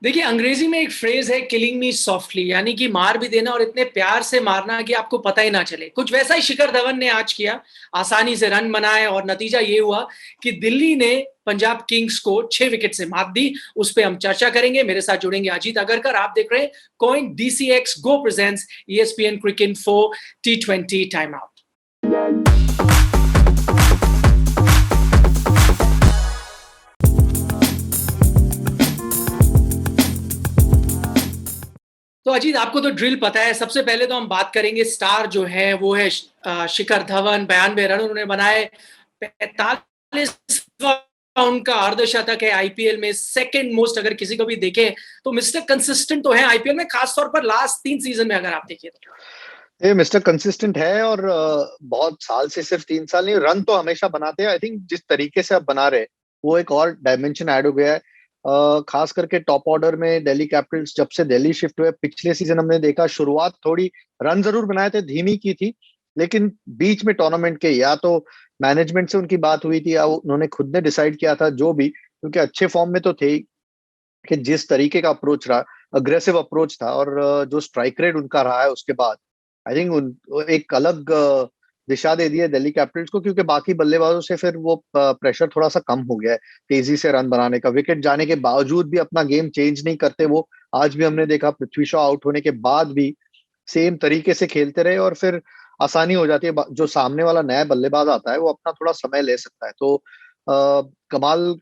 देखिए, अंग्रेजी में एक फ्रेज़ है किलिंग मी सॉफ्टली यानी कि मार भी देना और इतने प्यार से मारना कि आपको पता ही ना चले। कुछ वैसा ही शिखर धवन ने आज किया, आसानी से रन बनाए और नतीजा ये हुआ कि दिल्ली ने पंजाब किंग्स को 6 विकेट से मात दी। उस पे हम चर्चा करेंगे। मेरे साथ जुड़ेंगे अजीत अगरकर। आप देख रहे हैं कॉइन डीसीएक्स गो प्रेजेंट्स ईएसपीएन क्रिक इन्फो टी20 टाइम आउट। तो अजीत आपको तो ड्रिल पता है। सबसे पहले तो हम बात करेंगे स्टार जो है वो है शिखर धवन। 92 रन उन्होंने बनाए। 45 उनका अर्धशतक है आईपीएल में। सेकंड मोस्ट अगर किसी को भी देखे तो मिस्टर कंसिस्टेंट तो है आईपीएल में, खासतौर पर लास्ट 3 सीजन में अगर आप देखिए तो। ये मिस्टर कंसिस्टेंट है और बहुत साल से, सिर्फ 3 साल नहीं, रन तो हमेशा बनाते हैं। आई थिंक जिस तरीके से अब बना रहे वो एक और डायमेंशन ऐड हो गया है। खास करके टॉप ऑर्डर में दिल्ली कैपिटल्स जब से दिल्ली शिफ्ट हुए, पिछले सीजन हमने देखा शुरुआत थोड़ी रन जरूर बनाए थे, धीमी की थी, लेकिन बीच में टूर्नामेंट के या तो मैनेजमेंट से उनकी बात हुई थी या उन्होंने खुद ने डिसाइड किया था, जो भी, क्योंकि अच्छे फॉर्म में तो थे ही, कि जिस तरीके का अप्रोच रहा, अग्रेसिव अप्रोच था, और जो स्ट्राइक रेट उनका रहा है उसके बाद आई थिंक एक अलग दिशा दे दी है दिल्ली कैपिटल्स को, क्योंकि बाकी बल्लेबाजों से फिर वो प्रेशर थोड़ा सा कम हो गया है तेजी से रन बनाने का। विकेट जाने के बावजूद भी अपना गेम चेंज नहीं करते वो। आज भी हमने देखा पृथ्वी शॉ आउट होने के बाद भी सेम तरीके से खेलते रहे, और फिर आसानी हो जाती है। जो सामने वाला नया बल्लेबाज आता है वो अपना थोड़ा समय ले सकता है। तो कमाल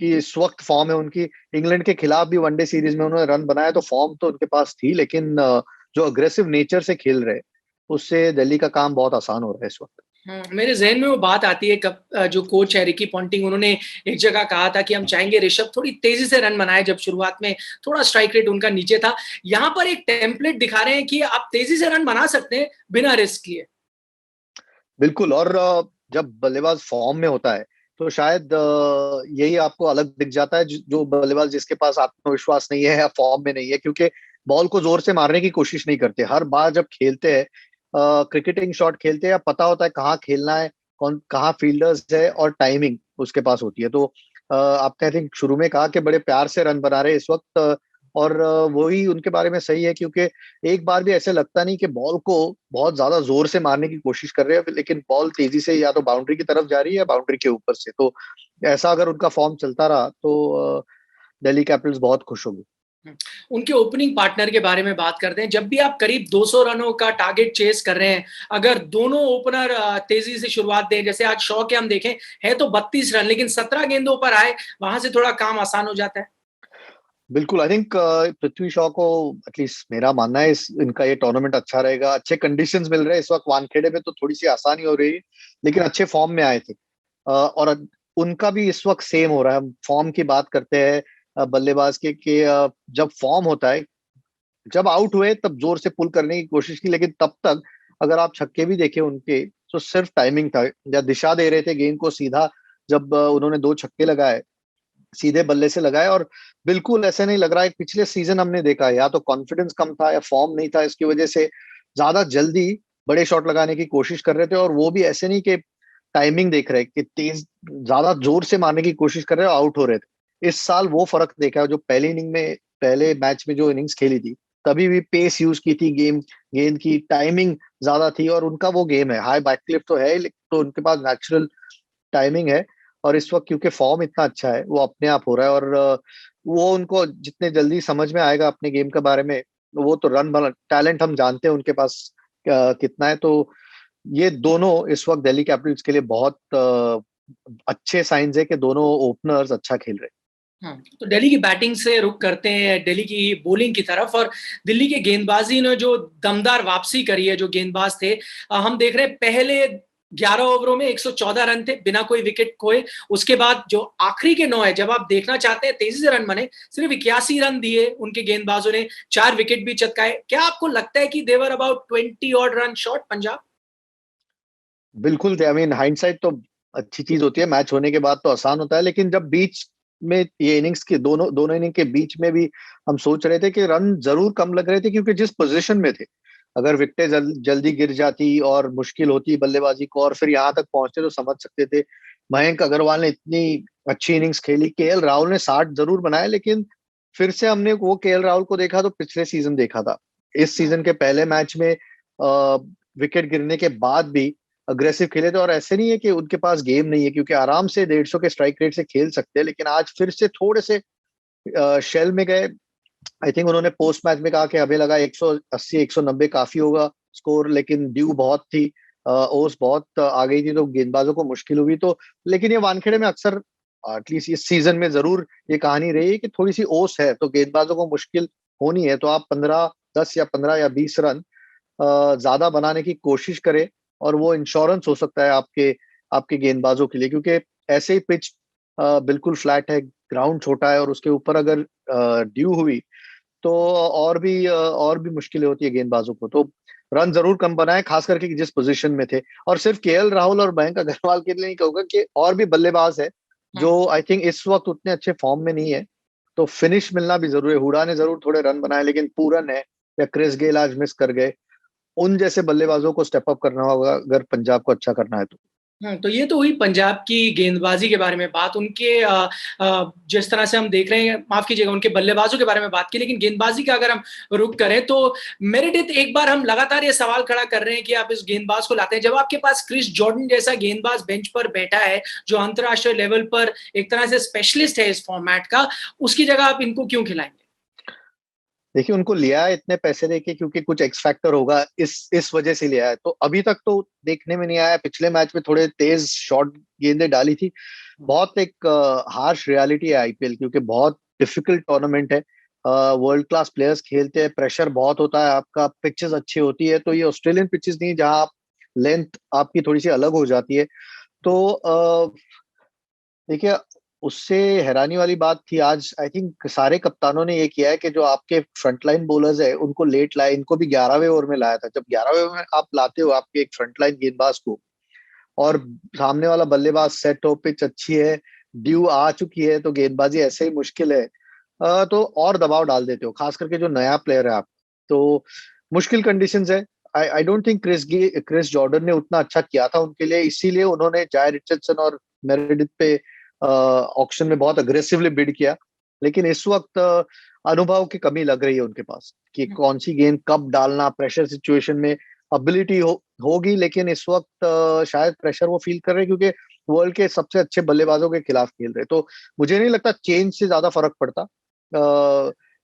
की इस वक्त फॉर्म है उनकी। इंग्लैंड के खिलाफ भी वनडे सीरीज में उन्होंने रन बनाया, तो फॉर्म तो उनके पास थी, लेकिन जो अग्रेसिव नेचर से खेल रहे, उससे दिल्ली का काम बहुत आसान हो रहा है इस वक्त। मेरे ज़हन में वो बात आती है जो कोच है रिकी पॉन्टिंग, उन्होंने एक जगह कहा था कि हम चाहेंगे ऋषभ थोड़ी तेज़ी से रन बनाए, जब शुरुआत में थोड़ा स्ट्राइक रेट उनका नीचे था। यहाँ पर एक टेम्पलेट दिखा रहे हैं कि आप तेज़ी से रन बना सकते हैं बिना रिस्क लिए। बिल्कुल। और जब बल्लेबाज फॉर्म में होता है तो शायद यही आपको अलग दिख जाता है, जो बल्लेबाज जिसके पास आत्मविश्वास नहीं है या फॉर्म में नहीं है, क्योंकि बॉल को जोर से मारने की कोशिश नहीं करते। हर बार जब खेलते हैं, क्रिकेटिंग शॉट खेलते हैं, या पता होता है कहाँ खेलना है, कौन कहाँ फील्डर्स है, और टाइमिंग उसके पास होती है। तो आपने आई थिंक शुरू में कहा कि बड़े प्यार से रन बना रहे हैं इस वक्त, और वही उनके बारे में सही है, क्योंकि एक बार भी ऐसे लगता नहीं कि बॉल को बहुत ज्यादा जोर से मारने की कोशिश कर रहे हैं, लेकिन बॉल तेजी से या तो बाउंड्री की तरफ जा रही है या बाउंड्री के ऊपर से। तो ऐसा अगर उनका फॉर्म चलता रहा तो दिल्ली कैपिटल्स बहुत खुश होगी। उनके ओपनिंग पार्टनर के बारे में बात करते हैं। जब भी आप करीब 200 रनों का टारगेट चेस कर रहे हैं, अगर दोनों ओपनर तेजी से शुरुआत दें, जैसे आज शॉ के हम देखें है तो 32 रन, लेकिन 17 गेंदों पर आए, वहां से थोड़ा काम आसान हो जाता है। बिल्कुल। आई थिंक पृथ्वी शॉ को, एटलीस्ट मेरा मानना है, इनका ये टूर्नामेंट अच्छा रहेगा। अच्छे कंडीशंस मिल रहे हैं इस वक्त। वानखेड़े में तो थोड़ी सी आसानी हो रही है, लेकिन अच्छे फॉर्म में आए थे। और उनका भी इस वक्त सेम हो रहा है। हम फॉर्म की बात करते हैं बल्लेबाज के, कि जब फॉर्म होता है, जब आउट हुए तब जोर से पुल करने की कोशिश की, लेकिन तब तक अगर आप छक्के भी देखे उनके, तो सिर्फ टाइमिंग था, या दिशा दे रहे थे गेंद को सीधा। जब उन्होंने 2 छक्के लगाए, सीधे बल्ले से लगाए, और बिल्कुल ऐसे नहीं लग रहा है। पिछले सीजन हमने देखा है, या तो कॉन्फिडेंस कम था या फॉर्म नहीं था, इसकी वजह से ज्यादा जल्दी बड़े शॉट लगाने की कोशिश कर रहे थे, और वो भी ऐसे नहीं कि टाइमिंग देख रहे कि तेज ज्यादा जोर से मारने की कोशिश कर रहे हो, आउट हो रहे थे। इस साल वो फर्क देखा है। जो पहली इनिंग में, पहले मैच में जो इनिंग्स खेली थी, तभी भी पेस यूज की थी, गेंद की टाइमिंग ज्यादा थी, और उनका वो गेम है, हाई बैकफ्लिप तो है, तो उनके पास नेचुरल टाइमिंग है। और इस वक्त क्योंकि फॉर्म इतना अच्छा है, वो अपने आप हो रहा है। और वो उनको जितने जल्दी समझ में आएगा अपने गेम के बारे में, वो तो रन बना टैलेंट हम जानते हैं उनके पास कितना है। तो ये दोनों इस वक्त दिल्ली कैपिटल्स के लिए बहुत अच्छे साइंस है कि दोनों ओपनर्स अच्छा खेल रहे हैं। तो दिल्ली की बैटिंग से रुक करते हैं दिल्ली की बॉलिंग की तरफ। और दिल्ली के गेंदबाजी ने जो दमदार वापसी करी है, जो गेंदबाज थे, हम देख रहे हैं पहले 11 ओवरों में 114 रन थे बिना कोई विकेट खोए। उसके बाद जो आखिरी के 9 है, जब आप देखना चाहते हैं तेजी से रन बने, सिर्फ 81 रन दिए उनके गेंदबाजों ने, 4 विकेट भी चटकाए। क्या आपको लगता है कि they were about 20 odd run short Punjab? बिल्कुल। आई मीन हाइंडसाइट तो अच्छी चीज होती है, मैच होने के बाद तो आसान होता है, लेकिन जब बीच में ये इनिंग्स के दोनों दोनों इनिंग के बीच में भी हम सोच रहे थे कि रन जरूर कम लग रहे थे, क्योंकि जिस पोजीशन में थे, अगर विकेटें जल्दी गिर जाती और मुश्किल होती बल्लेबाजी को, और फिर यहाँ तक पहुंचते, तो समझ सकते थे। मयंक अग्रवाल ने इतनी अच्छी इनिंग्स खेली, केएल राहुल ने 60 जरूर बनाए, लेकिन फिर से हमने वो केएल राहुल को देखा तो पिछले सीजन देखा था। इस सीजन के पहले मैच में विकेट गिरने के बाद भी अग्रेसिव खेले थे, और ऐसे नहीं है कि उनके पास गेम नहीं है, क्योंकि आराम से 150 के स्ट्राइक रेट से खेल सकते हैं। लेकिन आज फिर से थोड़े से शेल में गए। आई थिंक उन्होंने पोस्ट मैच में कहा कि हमें लगा 180 190 काफी होगा स्कोर, लेकिन ड्यू बहुत थी, ओस बहुत आ गई थी, तो गेंदबाजों को मुश्किल हुई। तो लेकिन ये वानखेड़े में अक्सर, एटलीस्ट इस सीजन में जरूर ये कहानी रही है कि थोड़ी सी ओस है तो गेंदबाजों को मुश्किल होनी है। तो आप 10 या 15 या 20 रन ज्यादा बनाने की कोशिश करें, और वो इंश्योरेंस हो सकता है आपके आपके गेंदबाजों के लिए, क्योंकि ऐसे ही पिच बिल्कुल फ्लैट है, ग्राउंड छोटा है, और उसके ऊपर अगर ड्यू हुई तो और भी मुश्किलें होती है गेंदबाजों को। तो रन जरूर कम बनाए, खास करके जिस पोजीशन में थे। और सिर्फ केएल राहुल और मयंक अग्रवाल के लिए नहीं कहूंगा, कि और भी बल्लेबाज है जो आई थिंक इस वक्त उतने अच्छे फॉर्म में नहीं है, तो फिनिश मिलना भी जरूरी है। हुडा ने जरूर थोड़े रन बनाए, लेकिन पूरन है या क्रिस गेल आज मिस कर गए। उन जैसे बल्लेबाजों को स्टेप अप करना होगा अगर पंजाब को अच्छा करना है तो। तो ये तो हुई पंजाब की गेंदबाजी के बारे में बात, उनके जिस तरह से हम देख रहे हैं, माफ कीजिएगा, उनके बल्लेबाजों के बारे में बात की। लेकिन गेंदबाजी का अगर हम रुख करें तो मेरिडिथ, एक बार हम लगातार ये सवाल खड़ा कर रहे हैं कि आप इस गेंदबाज को लाते हैं जब आपके पास क्रिस जॉर्डन जैसा गेंदबाज बेंच पर बैठा है, जो अंतरराष्ट्रीय लेवल पर एक तरह से स्पेशलिस्ट है इस फॉर्मेट का, उसकी जगह आप इनको क्यों खिलाएंगे? देखिए, उनको लिया है इतने पैसे देके, क्योंकि कुछ एक्स फैक्टर होगा, इस वजह से लिया है। तो अभी तक तो देखने में नहीं आया। पिछले मैच में थोड़े तेज शॉट गेंदें डाली थी। बहुत एक हार्श रियलिटी है आईपीएल, क्योंकि बहुत डिफिकल्ट टूर्नामेंट है। वर्ल्ड क्लास प्लेयर्स खेलते हैं, प्रेशर बहुत होता है, आपका पिचेस अच्छी होती है। तो ये ऑस्ट्रेलियन पिचेस नहीं, जहां आप लेंथ आपकी थोड़ी सी अलग हो जाती है। तो देखिए, उससे हैरानी वाली बात थी आज, आई थिंक सारे कप्तानों ने ये किया है कि जो आपके फ्रंटलाइन बॉलर्स है उनको लेट लाए। इनको भी 11वें ओवर में लाया था। जब 11वें ओवर में आप लाते हो आपके एक फ्रंटलाइन गेंदबाज को, और सामने वाला बल्लेबाज सेट हो, पिच अच्छी है, ड्यू आ चुकी है, तो गेंदबाजी ऐसे ही मुश्किल है। तो और दबाव डाल देते हो, खास करके जो नया प्लेयर है आप। तो मुश्किल कंडीशंस है। I don't think Chris Jordan ने उतना अच्छा किया था उनके लिए, इसीलिए उन्होंने जाय रिचर्डसन और मेरेडिथ पे ऑक्शन में बहुत अग्रेसिवली बिड किया। लेकिन इस वक्त अनुभव की कमी लग रही है उनके पास, कि कौन सी गेंद कब डालना, प्रेशर सिचुएशन में अबिलिटी होगी। लेकिन इस वक्त शायद प्रेशर वो फील कर रहे हैं, क्योंकि वर्ल्ड के सबसे अच्छे बल्लेबाजों के खिलाफ खेल रहे। तो मुझे नहीं लगता चेंज से ज्यादा फर्क पड़ता,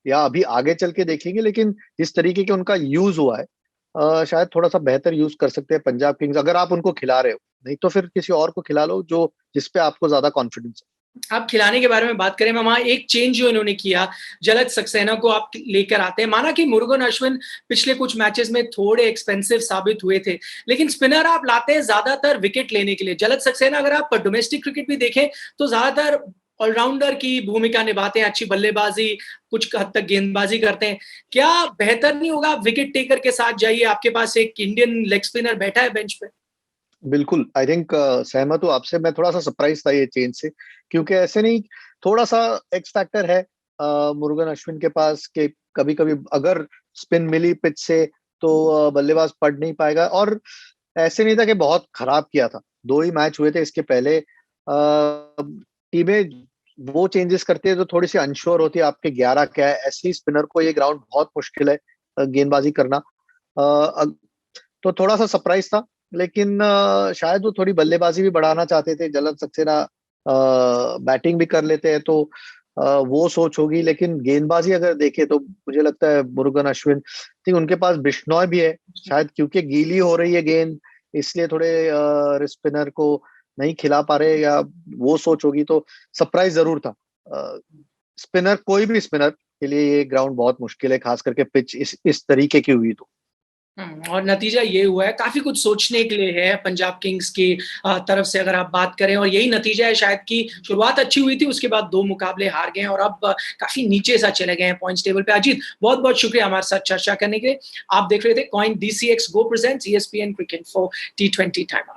या अभी आगे चल के देखेंगे। लेकिन जिस तरीके के उनका यूज हुआ है, शायद थोड़ा सा बेहतर यूज कर सकते हैं पंजाब किंग्स, अगर आप उनको खिला रहे हो। नहीं तो फिर किसी और को खिला लो जो जिसपे आपको ज्यादा कॉन्फिडेंस है। आप खिलाने के बारे में बात करें, वहां एक चेंज जो इन्होंने किया, जलज सक्सेना को आप लेकर आते हैं। माना कि मुरुगन अश्विन पिछले कुछ मैचेस में थोड़े एक्सपेंसिव साबित हुए थे, लेकिन स्पिनर आप लाते हैं ज्यादातर विकेट लेने के लिए। जलज सक्सेना अगर आप डोमेस्टिक क्रिकेट भी देखें तो ज्यादातर ऑलराउंडर की भूमिका निभाते हैं, अच्छी बल्लेबाजी, कुछ हद तक गेंदबाजी करते हैं। क्या बेहतर नहीं होगा आप विकेट टेकर के साथ जाइए? आपके पास एक इंडियन लेग स्पिनर बैठा है बेंच पे। बिल्कुल, आई थिंक सहमत हूँ आपसे। मैं थोड़ा सा सरप्राइज था ये चेंज से, क्योंकि ऐसे नहीं, थोड़ा सा एक्स फैक्टर है मुरुगन अश्विन के पास, कि कभी कभी अगर स्पिन मिली पिच से तो बल्लेबाज पढ़ नहीं पाएगा। और ऐसे नहीं था कि बहुत खराब किया था, 2 ही मैच हुए थे इसके पहले। टीमें वो चेंजेस करती है तो थोड़ी सी अनश्योर होती है आपके 11 क्या है। ऐसे ही स्पिनर को ये ग्राउंड बहुत मुश्किल है गेंदबाजी करना। तो थोड़ा सा सरप्राइज था। लेकिन शायद वो थोड़ी बल्लेबाजी भी बढ़ाना चाहते थे। जलज सक्सेना बैटिंग भी कर लेते हैं, तो वो सोच होगी। लेकिन गेंदबाजी अगर देखे तो मुझे लगता है मुरुगन अश्विन, ठीक, उनके पास बिश्नॉय भी है, शायद क्योंकि गीली हो रही है गेंद, इसलिए थोड़े स्पिनर को नहीं खिला पा रहे, या वो सोच होगी। तो सरप्राइज जरूर था। स्पिनर, कोई भी स्पिनर के लिए ये ग्राउंड बहुत मुश्किल है, खास करके पिच इस तरीके की हुई तो। और नतीजा ये हुआ है, काफी कुछ सोचने के लिए है पंजाब किंग्स की तरफ से अगर आप बात करें, और यही नतीजा है शायद कि शुरुआत अच्छी हुई थी, उसके बाद 2 मुकाबले हार गए और अब काफी नीचे सा चले गए हैं पॉइंट्स टेबल पे। अजीत, बहुत बहुत शुक्रिया हमारे साथ चर्चा करने के लिए। आप देख रहे थे coin DCX Go presents ESPN cricket for T20 time.